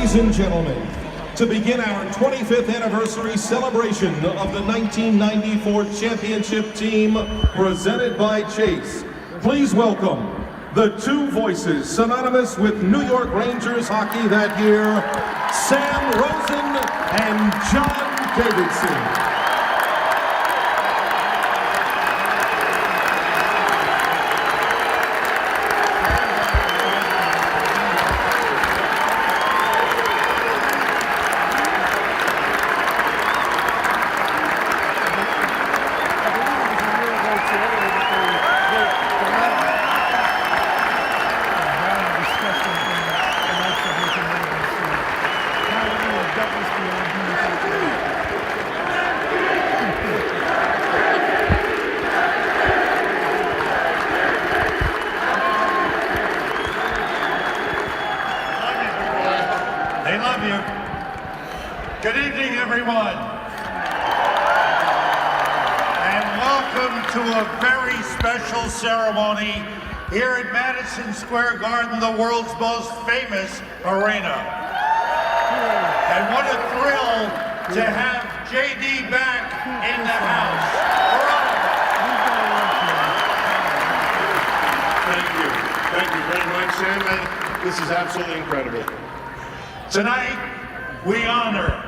Ladies and gentlemen, to begin our 25th anniversary celebration of the 1994 championship team presented by Chase, please welcome the two voices synonymous with New York Rangers hockey that year, Sam Rosen and John Davidson. They love you. Good evening, everyone. And welcome to a very special ceremony here at Madison Square Garden, the world's most famous arena. And what a thrill to have JD back in the house. Thank you. Thank you very much, Sam. This is absolutely incredible. Tonight, we honor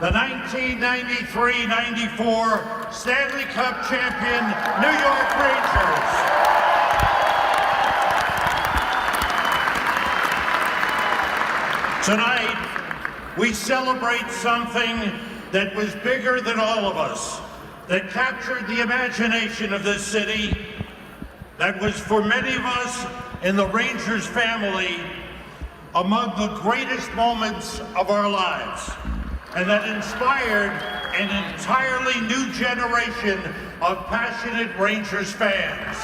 the 1993-94 Stanley Cup champion New York Rangers. Tonight, we celebrate something that was bigger than all of us, that captured the imagination of this city, that was for many of us in the Rangers family among the greatest moments of our lives, and that inspired an entirely new generation of passionate Rangers fans.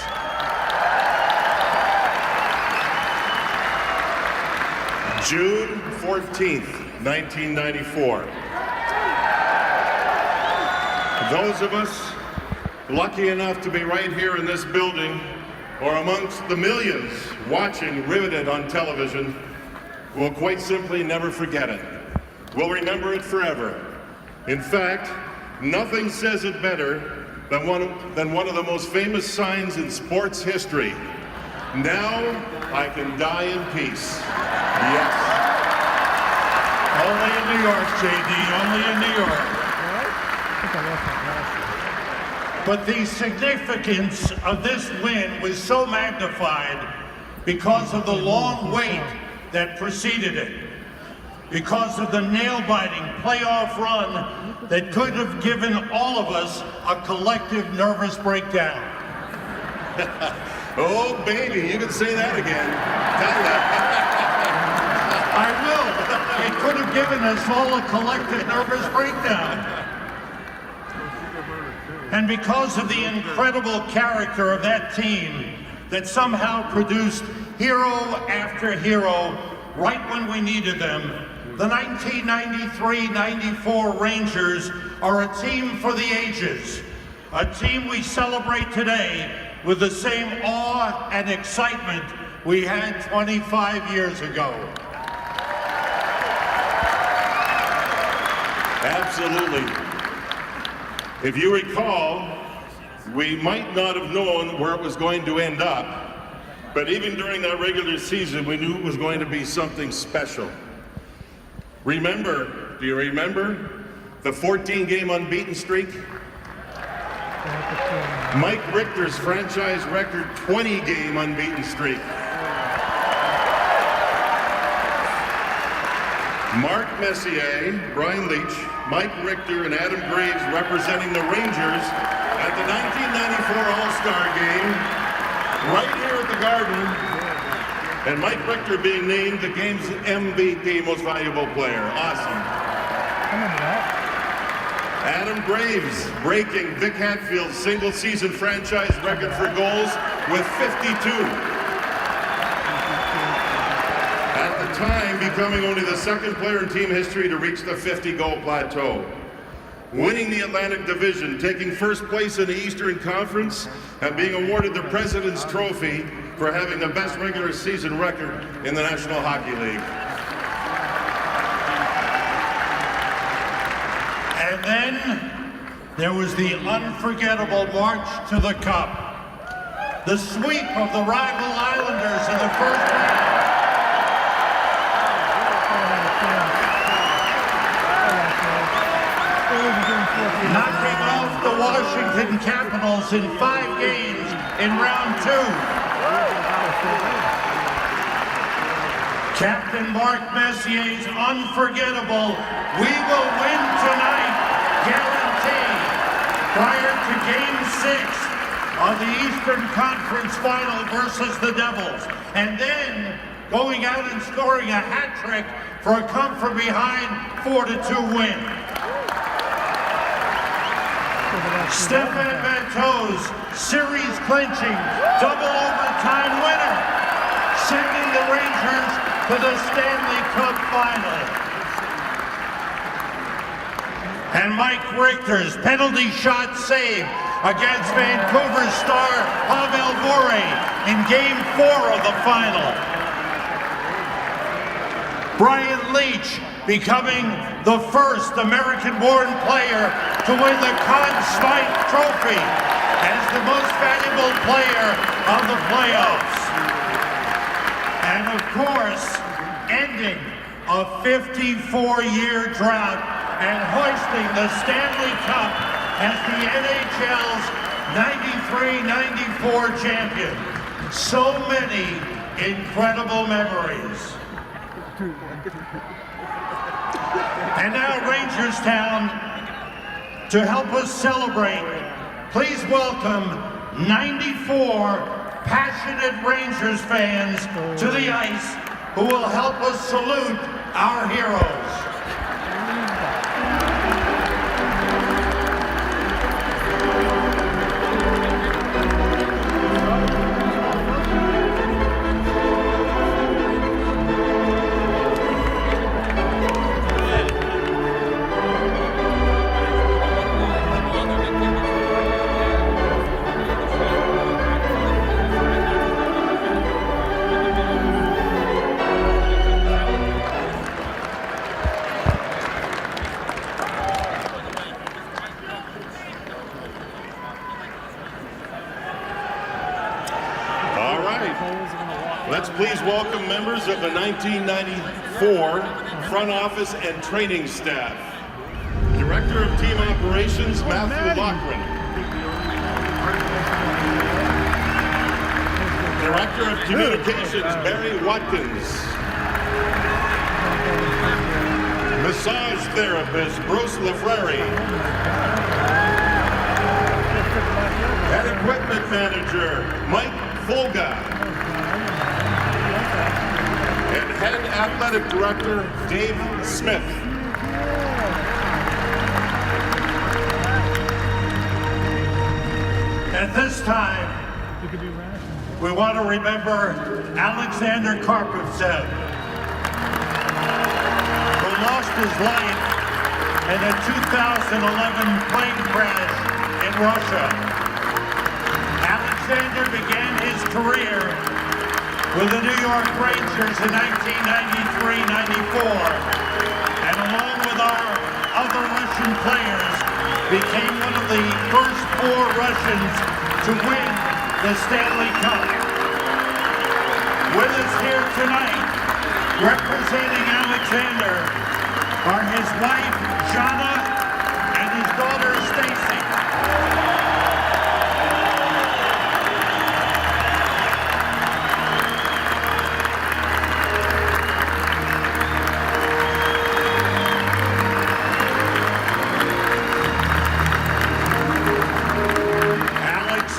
June 14th, 1994. Those of us lucky enough to be right here in this building, or amongst the millions watching riveted on television, will quite simply never forget it. We'll remember it forever. In fact, nothing says it better than one of the most famous signs in sports history. Now I can die in peace. Yes. Only in New York, JD, only in New York. But the significance of this win was so magnified because of the long wait that preceded it, because of the nail-biting playoff run that could have given all of us a collective nervous breakdown. Oh, baby, you can say that again. I will. It could have given us all a collective nervous breakdown. And because of the incredible character of that team that somehow produced hero after hero right when we needed them, the 1993-94 Rangers are a team for the ages, a team we celebrate today with the same awe and excitement we had 25 years ago. Absolutely. If you recall, we might not have known where it was going to end up, but even during that regular season, we knew it was going to be something special. Do you remember the 14-game unbeaten streak? Mike Richter's franchise record 20-game unbeaten streak. Mark Messier, Brian Leach, Mike Richter, and Adam Graves representing the Rangers at the 1994 All-Star Game right here at the Garden, and Mike Richter being named the game's MVP, most valuable player. Awesome. Adam Graves breaking Vic Hatfield's single-season franchise record for goals with 52. At the time, becoming only the second player in team history to reach the 50-goal plateau. Winning the Atlantic Division, taking first place in the Eastern Conference, and being awarded the President's Trophy for having the best regular season record in the National Hockey League. And then there was the unforgettable march to the Cup. The sweep of the rival Islanders in the first round. Knocking off the Washington Capitals in 5 games in round 2. Captain Mark Messier's unforgettable "We will win tonight" guarantee prior to Game 6 of the Eastern Conference Final versus the Devils. And then going out and scoring a hat trick for a come-from-behind 4-2 win. Stefan Matteau's series-clinching double overtime winner, sending the Rangers to the Stanley Cup Final. And Mike Richter's penalty shot save against Vancouver's star Pavel Bure in Game 4 of the final. Brian Leetch becoming the first American-born player to win the Conn Smythe Trophy as the most valuable player of the playoffs. And of course, ending a 54-year drought and hoisting the Stanley Cup as the NHL's 93-94 champion. So many incredible memories. And now Rangerstown, to help us celebrate, please welcome 94 passionate Rangers fans to the ice who will help us salute our heroes. Let's please welcome members of the 1994 front office and training staff. Director of Team Operations, Matthew Loughran. Director of Communications, Barry Watkins. Massage therapist, Bruce Lafreri. And equipment manager, Mike Folga. And head athletic director, Dave Smith. At this time, we want to remember Alexander Karpovtsev, who lost his life in a 2011 plane crash in Russia. Alexander began his career with the New York Rangers in 1993-94, and along with our other Russian players, became one of the first 4 Russians to win the Stanley Cup. With us here tonight, representing Alexander, are his wife, Jana, and his daughter, Stacy.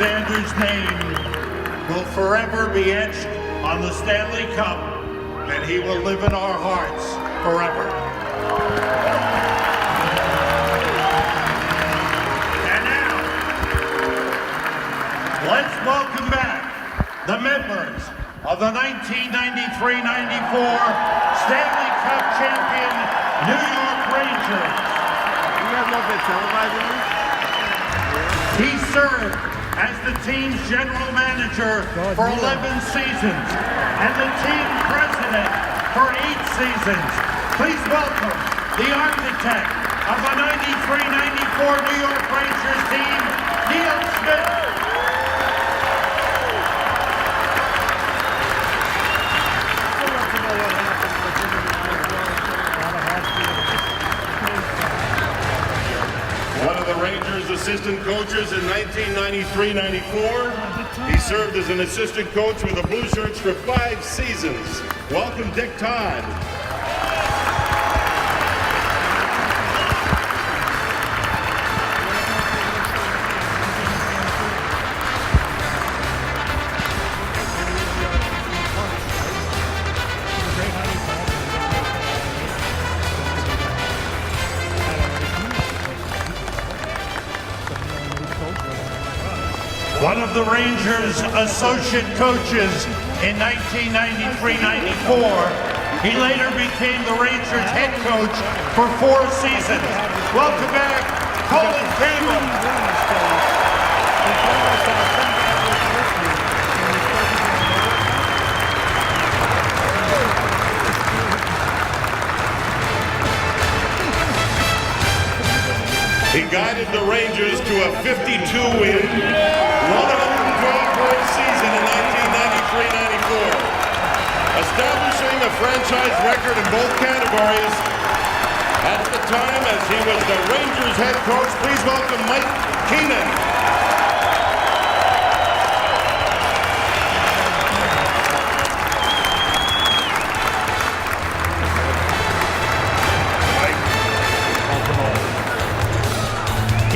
Alexander's name will forever be etched on the Stanley Cup, and he will live in our hearts forever. And now, let's welcome back the members of the 1993-94 Stanley Cup champion New York Rangers. You guys love that televising? He served as the team's general manager for 11 seasons and the team president for 8 seasons. Please welcome the architect of the 93-94 New York Rangers team, Neil Smith. One of the Rangers' assistant coaches in 1993-94. He served as an assistant coach with the Blue Shirts for 5 seasons. Welcome, Dick Todd. One of the Rangers' associate coaches in 1993-94. He later became the Rangers' head coach for 4 seasons. Welcome back, Colin Cable. He guided the Rangers to a 52-win, 112-goal season in 1993-94, establishing a franchise record in both categories. At the time, as he was the Rangers head coach, please welcome Mike Keenan.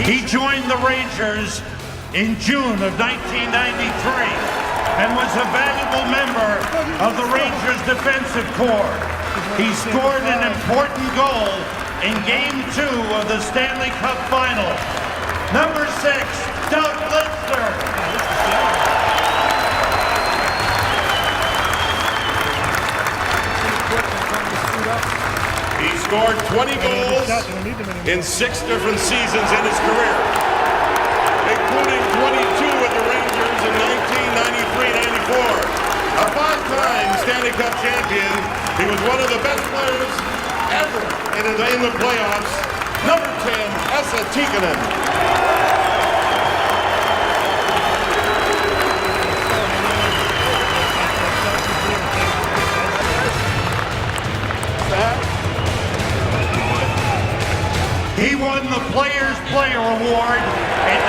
He joined the Rangers in June of 1993 and was a valuable member of the Rangers defensive corps. He scored an important goal in Game 2 of the Stanley Cup Final. Number 6, Doug Lister. He scored 20 goals in 6 different seasons in his career, including 22 with the Rangers in 1993-94. A 5-time Stanley Cup champion, he was one of the best players ever in the playoffs. Number 10, Esa Tikkanen. He won the Players' Player Award in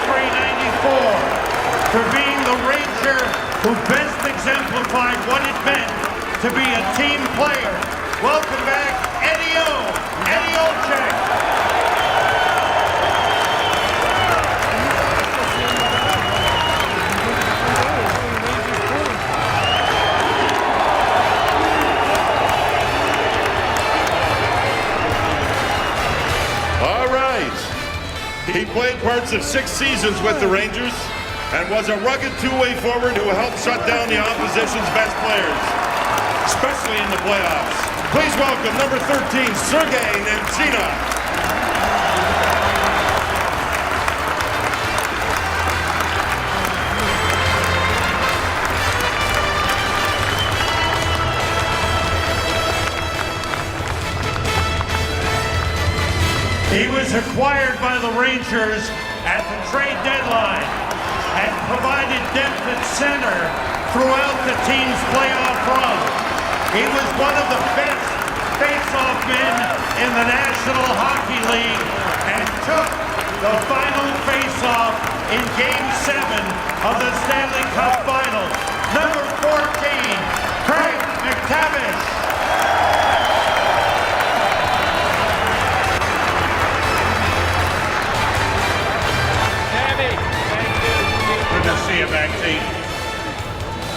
1993-94 for being the Ranger who best exemplified what it meant to be a team player. Welcome back, Eddie Olczyk. He played parts of 6 seasons with the Rangers and was a rugged two-way forward who helped shut down the opposition's best players, especially in the playoffs. Please welcome number 13, Sergei Nemchina. He was acquired by the Rangers at the trade deadline and provided depth at center throughout the team's playoff run. He was one of the best face-off men in the National Hockey League and took the final face-off in Game 7 of the Stanley Cup Final. Number 14, Craig McTavish.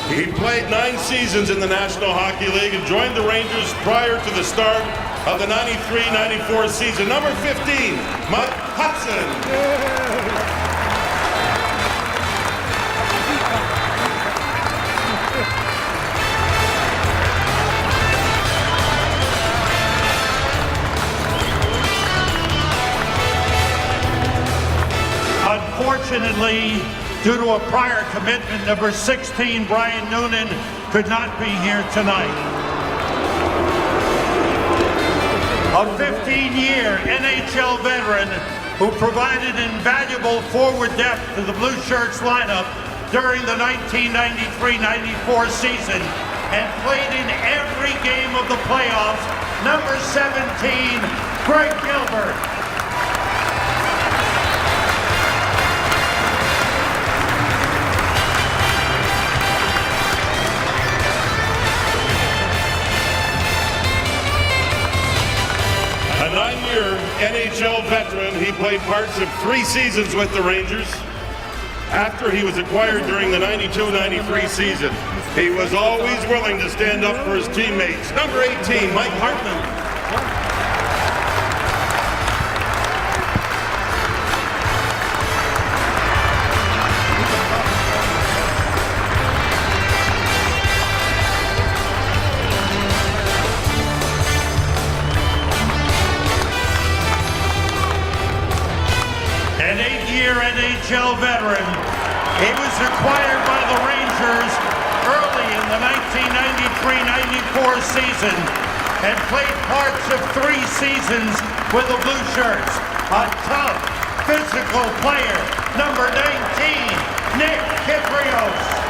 He played 9 seasons in the National Hockey League and joined the Rangers prior to the start of the 93-94 season. Number 15, Mike Hudson. Unfortunately, due to a prior commitment, number 16, Brian Noonan, could not be here tonight. a 15-year NHL veteran who provided invaluable forward depth to the Blue Shirts lineup during the 1993-94 season and played in every game of the playoffs, number 17, Greg Gilbert. A 9-year NHL veteran, he played parts of 3 seasons with the Rangers. After he was acquired during the 92-93 season, he was always willing to stand up for his teammates. Number 18, Mike Hartman. An 8-year NHL veteran, he was acquired by the Rangers early in the 1993-94 season and played parts of 3 seasons with the Blue Shirts. A tough, physical player, number 19, Nick Kypreos.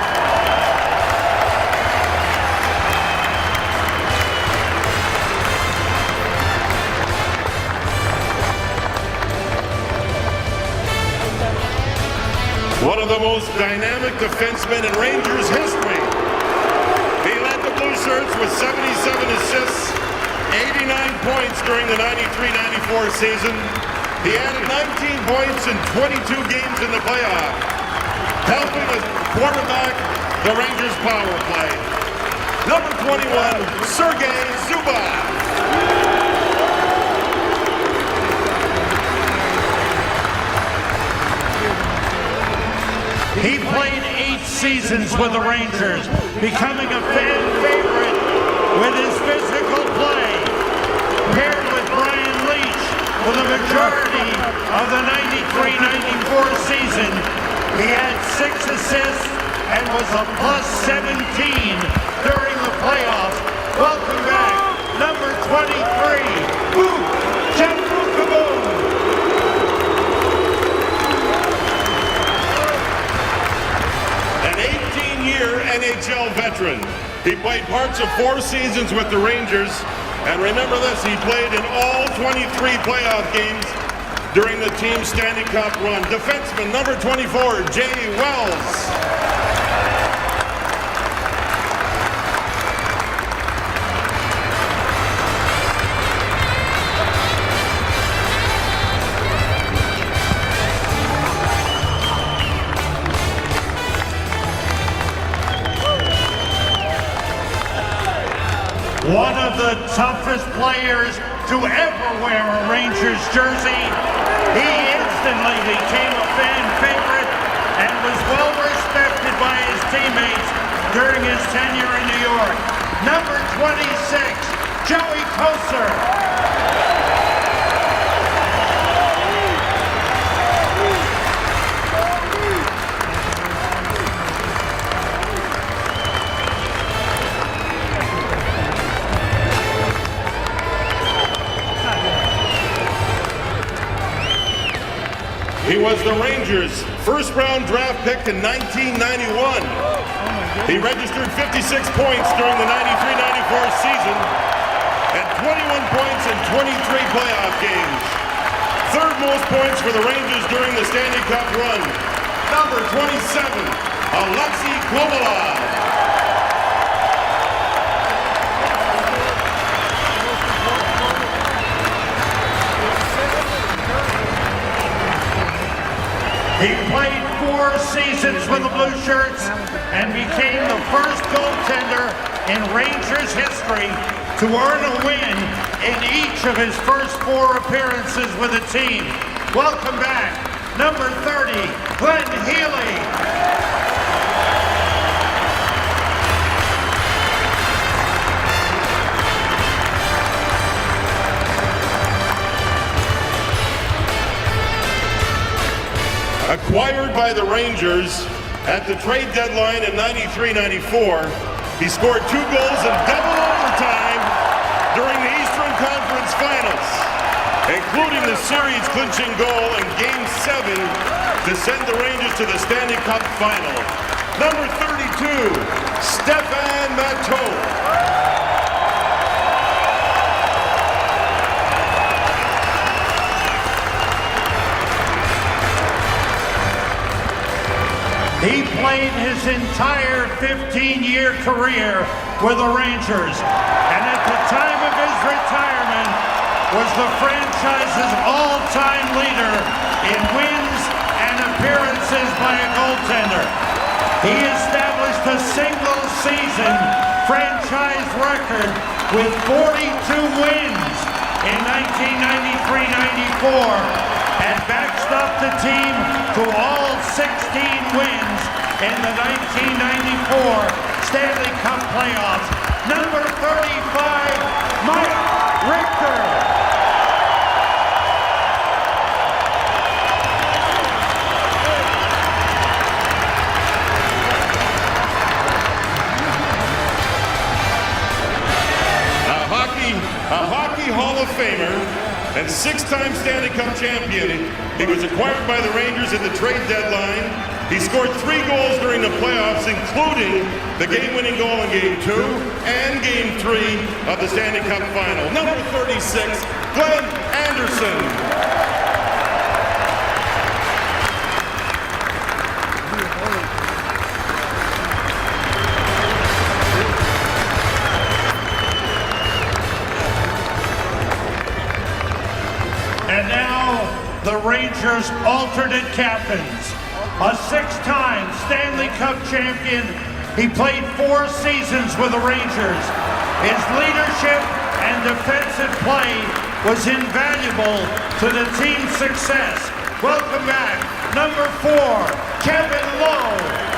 One of the most dynamic defensemen in Rangers history. He led the Blue Shirts with 77 assists, 89 points during the 93-94 season. He added 19 points in 22 games in the playoff, helping to quarterback the Rangers power play. Number 21, Sergei Zubov. He played 8 seasons with the Rangers, becoming a fan favorite with his physical play. Paired with Brian Leach for the majority of the 93-94 season, he had 6 assists and was a +17 during the playoffs. Welcome back, number 23, Boot Kaboom. An 18-year NHL veteran. He played parts of 4 seasons with the Rangers. And remember this, he played in all 23 playoff games during the team's Stanley Cup run. Defenseman number 24, Jay Wells. One of the toughest players to ever wear a Rangers jersey. He instantly became a fan favorite and was well respected by his teammates during his tenure in New York. Number 26, Joey Koser. He was the Rangers' first-round draft pick in 1991. He registered 56 points during the 93-94 season and 21 points in 23 playoff games. Third most points for the Rangers during the Stanley Cup run. Number 27, Alexei Kovalov. He played 4 seasons with the Blue Shirts and became the first goaltender in Rangers history to earn a win in each of his first 4 appearances with the team. Welcome back, number 30, Glenn Healy. Acquired by the Rangers at the trade deadline in 93-94, he scored 2 goals in double overtime during the Eastern Conference Conference Finals, including the series-clinching goal in Game 7 to send the Rangers to the Stanley Cup Final. Number 32, Stefan Matteau. He played his entire 15-year career with the Rangers, and at the time of his retirement was the franchise's all-time leader in wins and appearances by a goaltender. He established a single-season franchise record with 42 wins in 1993-94 and backstopped the team to all 16 wins in the 1994 Stanley Cup playoffs. Number 35, Mike Richter. A hockey Hall of Famer and six-time Stanley Cup champion. He was acquired by the Rangers at the trade deadline. He scored 3 goals during the playoffs, including the game-winning goal in Game 2 and Game 3 of the Stanley Cup Final. Number 36, Glenn Anderson. And now, the Rangers' alternate captains. A 6-time Stanley Cup champion, he played 4 seasons with the Rangers. His leadership and defensive play was invaluable to the team's success. Welcome back, number 4, Kevin Lowe.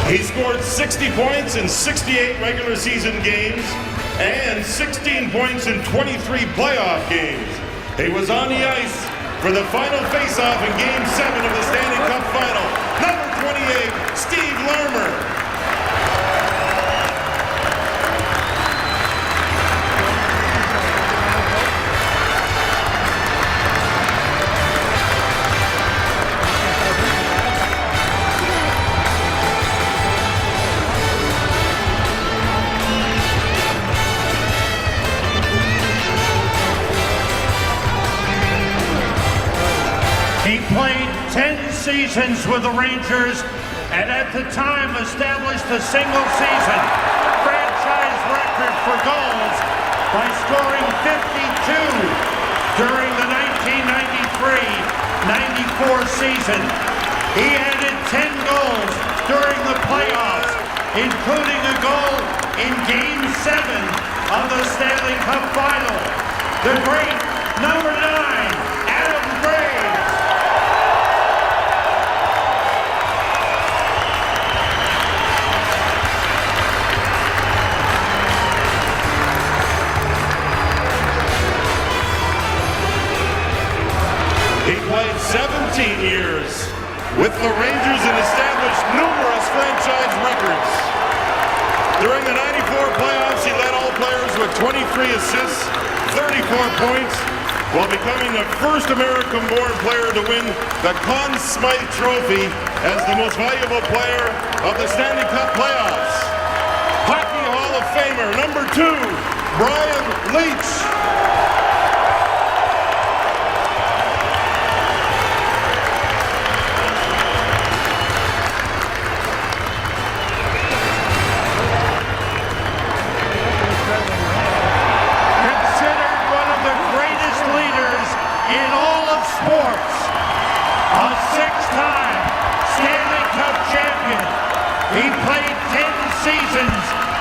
He scored 60 points in 68 regular season games and 16 points in 23 playoff games. He was on the ice for the final face-off in Game 7 of the Stanley Cup Final. Number 28, Steve Larmer. He played 10 seasons with the Rangers and at the time established a single-season franchise record for goals by scoring 52 during the 1993-94 season. He added 10 goals during the playoffs, including a goal in Game 7 of the Stanley Cup Final. The great number 9, Adam Graves. He played 17 years with the Rangers and established numerous franchise records. During the 94 playoffs, he led all players with 23 assists, 34 points, while becoming the first American-born player to win the Conn Smythe Trophy as the most valuable player of the Stanley Cup playoffs. Hockey Hall of Famer, number 2, Brian Leetch.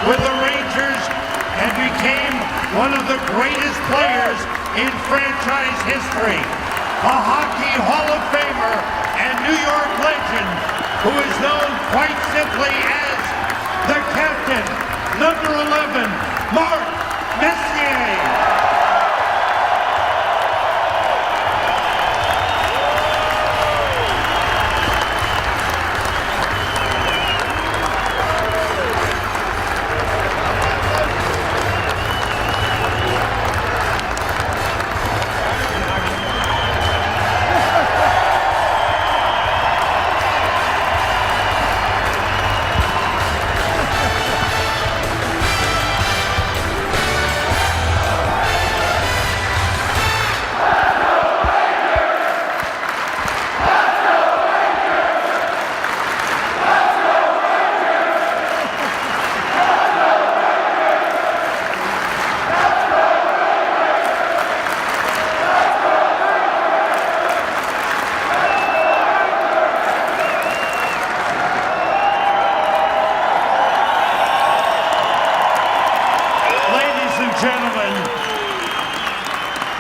With the Rangers and became one of the greatest players in franchise history. A Hockey Hall of Famer and New York legend who is known quite simply as the Captain. second, number 11, Mark Messier.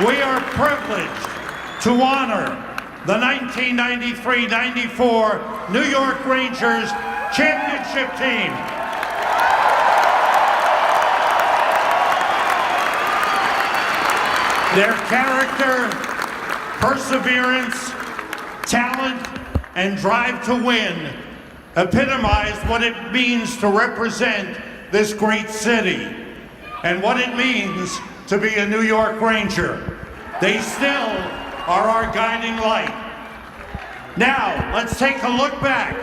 We are privileged to honor the 1993-94 New York Rangers championship team. Their character, perseverance, talent, and drive to win epitomized what it means to represent this great city and what it means to be a New York Ranger. They still are our guiding light. Now, let's take a look back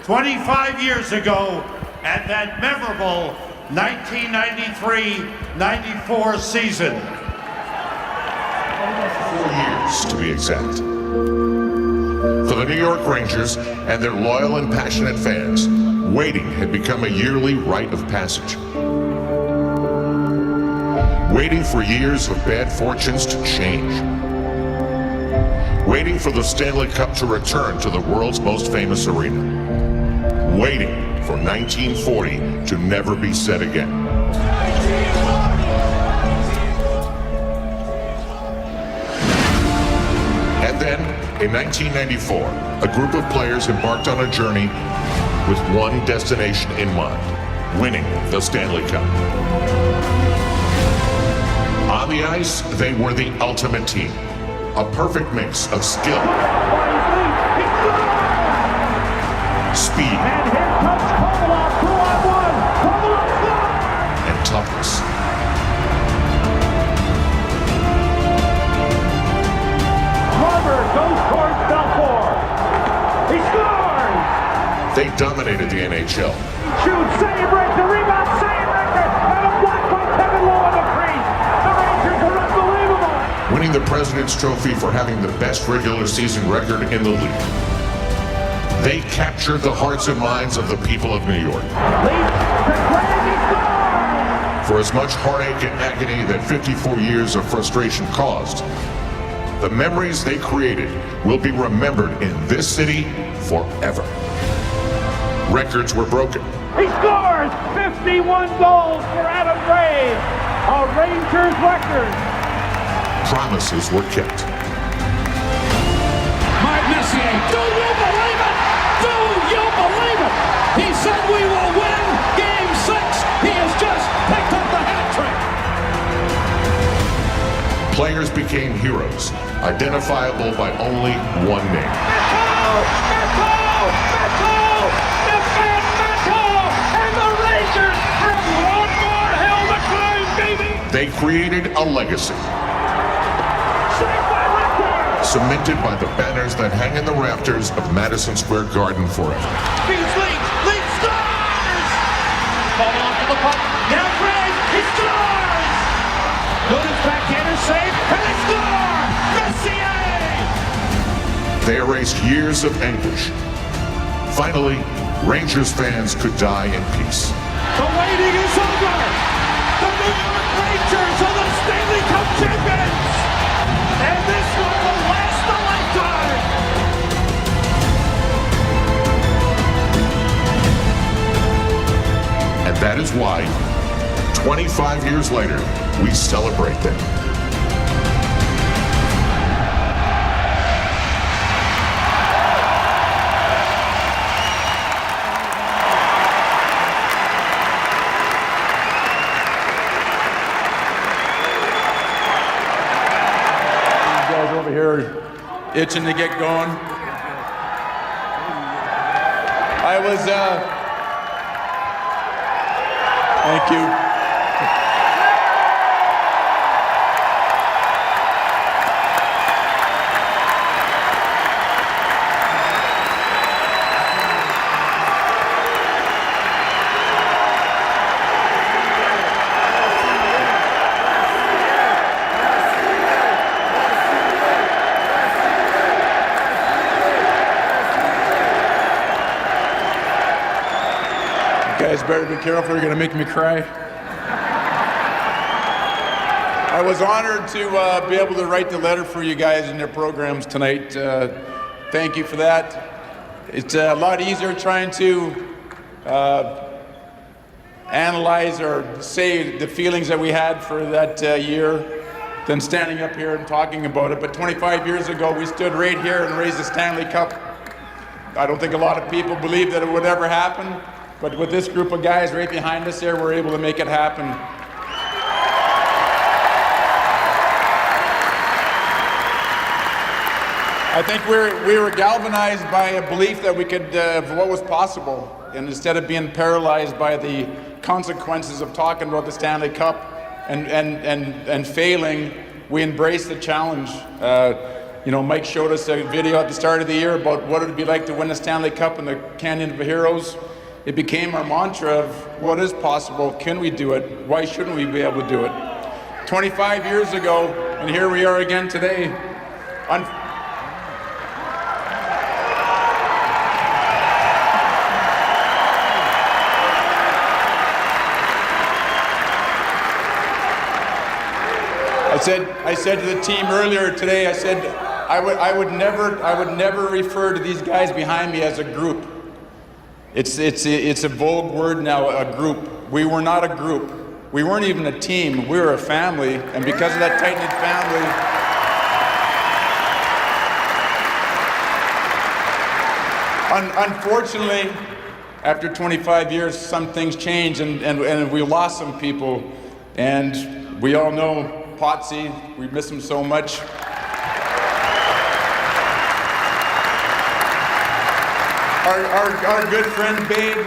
25 years ago at that memorable 1993-94 season. To be exact. For the New York Rangers and their loyal and passionate fans, waiting had become a yearly rite of passage. Waiting for years of bad fortunes to change. Waiting for the Stanley Cup to return to the world's most famous arena. Waiting for 1940 to never be said again. And then, in 1994, a group of players embarked on a journey with one destination in mind: winning the Stanley Cup. On the ice, they were the ultimate team. A perfect mix of skill, speed, and toughness. Robert goes towards Belfort. He scores! They dominated the NHL. Shoots, save break, the rebound, save record, and a block by Kevin Lowe on the crease. The Rangers are unbelievable. Winning the President's Trophy for having the best regular season record in the league. They captured the hearts and minds of the people of New York. For as much heartache and agony that 54 years of frustration caused, the memories they created will be remembered in this city forever. Records were broken. He scores! 51 goals for Adam Gray. A Rangers record. Promises were kept. Mark Messier, do you believe it? Do you believe it? He said we will win Game 6. He has just picked up the hat trick. Players became heroes, identifiable by only one name. And the Rangers have one more hill to climb, baby! They created a legacy, cemented by the banners that hang in the rafters of Madison Square Garden forever. Lead scores! Ball off to the puck. Now Gray, he scores! Notice backhander save, and they score! Messier! They erased years of anguish. Finally, Rangers fans could die in peace. The waiting is over! The New York Rangers are the Stanley Cup champions! And this one will last a lifetime! And that is why, 25 years later, we celebrate them. itching to get going. Thank you. You guys better be careful, you're gonna make me cry. I was honored to be able to write the letter for you guys in your programs tonight. Thank you for that. It's a lot easier trying to analyze or say the feelings that we had for that year than standing up here and talking about it. But 25 years ago, we stood right here and raised the Stanley Cup. I don't think a lot of people believed that it would ever happen, but with this group of guys right behind us here, we're able to make it happen. I think we were galvanized by a belief that we could, what was possible, and instead of being paralyzed by the consequences of talking about the Stanley Cup and failing, we embraced the challenge. You know, Mike showed us a video at the start of the year about what it would be like to win the Stanley Cup in the Canyon of Heroes. It became our mantra of what is possible, can we do it, why shouldn't we be able to do it? 25 years ago, and here we are again today. I said to the team earlier today, I said I would never refer to these guys behind me as a group. It's a vogue word now, a group. We were not a group. We weren't even a team. We were a family, and because of that tight-knit family, unfortunately, after 25 years, some things changed, and we lost some people, and we all know Potsy, we miss him so much. Our good friend Babe,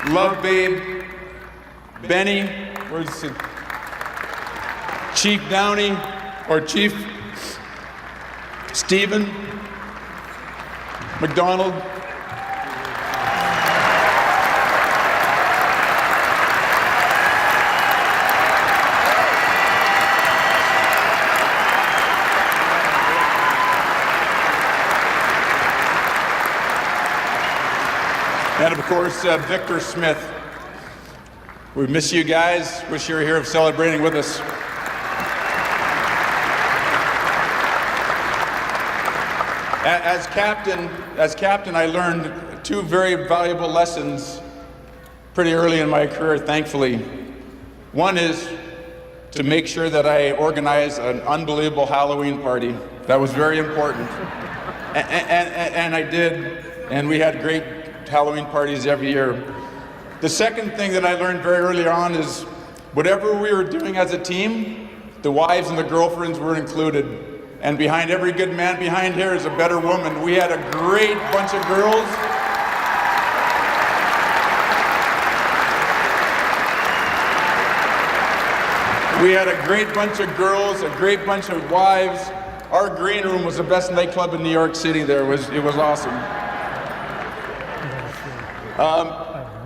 love Babe, Benny, where's it? Chief Downey, or Chief Stephen McDonald. And of course, Victor Smith. We miss you guys. Wish you were here celebrating with us. As captain, I learned two very valuable lessons pretty early in my career, thankfully. One is to make sure that I organize an unbelievable Halloween party. That was very important. And I did, and we had great Halloween parties every year. The second thing that I learned very early on is whatever we were doing as a team, the wives and the girlfriends were included. And behind every good man behind here is a better woman. We had a great bunch of girls. We had a great bunch of girls, a great bunch of wives. Our green room was the best nightclub in New York City there. It was awesome.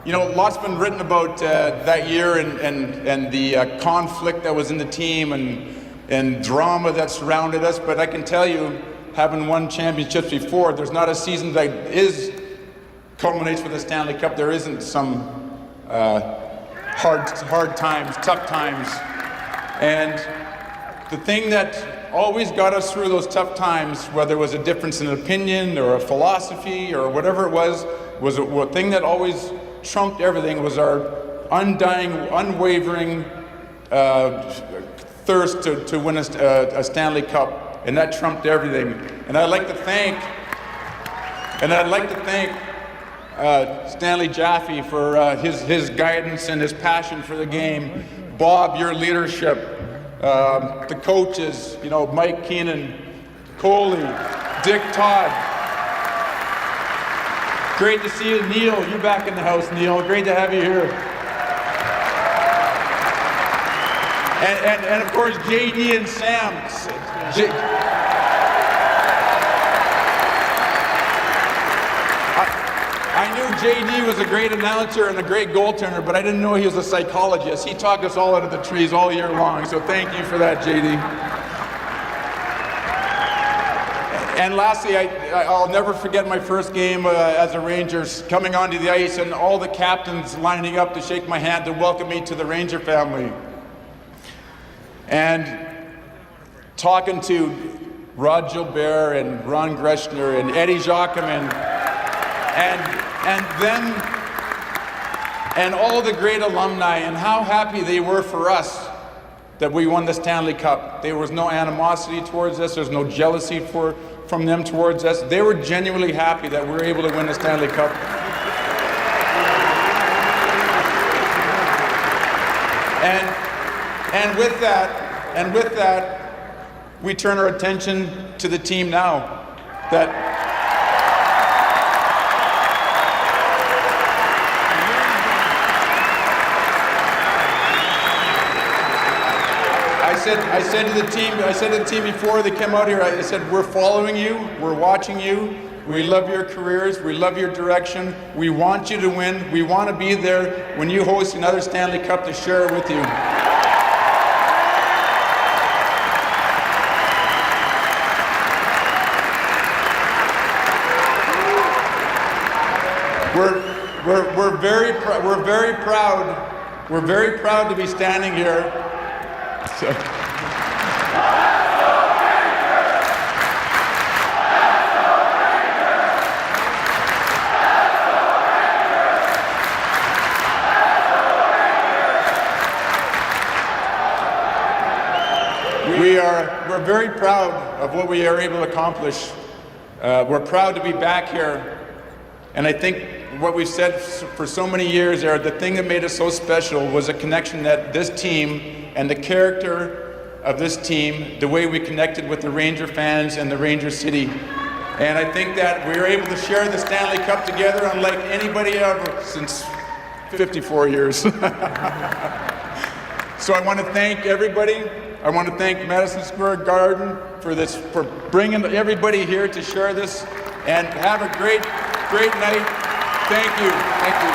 You know, lots been written about that year and the conflict that was in the team and drama that surrounded us, but I can tell you, having won championships before, there's not a season that culminates with the Stanley Cup. There isn't some hard times, tough times. And the thing that always got us through those tough times, whether it was a difference in opinion or a philosophy or whatever it was a thing that always trumped everything was our undying, unwavering thirst to win a Stanley Cup, and that trumped everything. And I'd like to thank Stanley Jaffe for his guidance and his passion for the game. Bob, your leadership, the coaches, you know, Mike Keenan, Coley, Dick Todd. Great to see you, Neil. You're back in the house, Neil. Great to have you here. And of course, JD and Sam. I knew JD was a great announcer and a great goaltender, but I didn't know he was a psychologist. He talked us all out of the trees all year long, so thank you for that, JD. And lastly, I'll never forget my first game as a Ranger, coming onto the ice and all the captains lining up to shake my hand to welcome me to the Ranger family. And talking to Rod Gilbert and Ron Greshner and Eddie Jacquemin and all the great alumni, and how happy they were for us that we won the Stanley Cup. There was no animosity towards us. There's no jealousy from them towards us. They were genuinely happy that we were able to win the Stanley Cup. And with that, we turn our attention to the team now. I said to the team before they came out here, I said, we're following you, we're watching you, we love your careers, we love your direction, we want you to win, we want to be there when you host another Stanley Cup to share it with you. We're very proud to be standing here. So. We're very proud of what we are able to accomplish. We're proud to be back here. And I think what we've said for so many years there, the thing that made us so special was a connection that this team and the character of this team, the way we connected with the Ranger fans and the Ranger City. And I think that we were able to share the Stanley Cup together unlike anybody ever since 54 years. So I want to thank everybody. I want to thank Madison Square Garden for bringing everybody here to share this, and have a great night. Thank you. Thank you.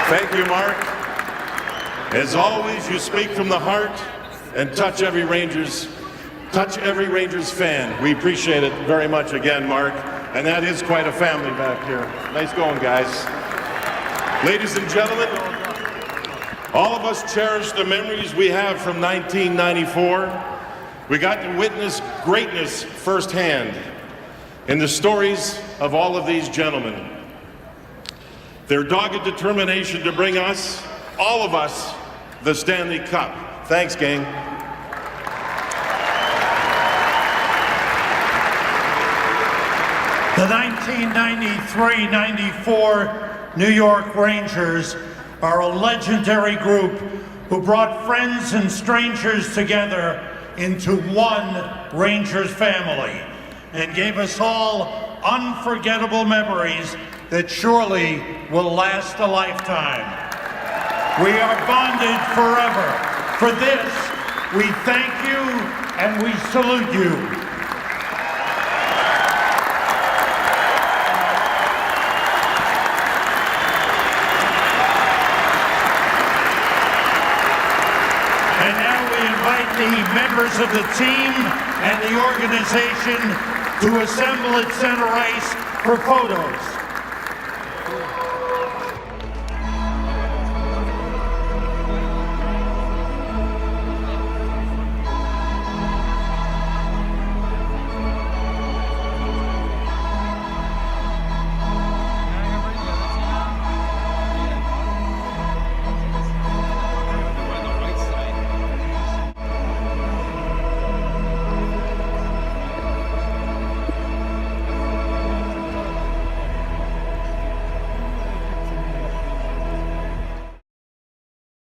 Thank you, Mark. As always, you speak from the heart and touch every Rangers fan. We appreciate it very much again, Mark. And that is quite a family back here. Nice going, guys. Ladies and gentlemen, all of us cherish the memories we have from 1994. We got to witness greatness firsthand in the stories of all of these gentlemen. Their dogged determination to bring us, all of us, the Stanley Cup. Thanks, gang. The 1993-94 New York Rangers are a legendary group who brought friends and strangers together into one Rangers family and gave us all unforgettable memories that surely will last a lifetime. We are bonded forever. For this, we thank you and we salute you. And now we invite the members of the team and the organization to assemble at center ice for photos.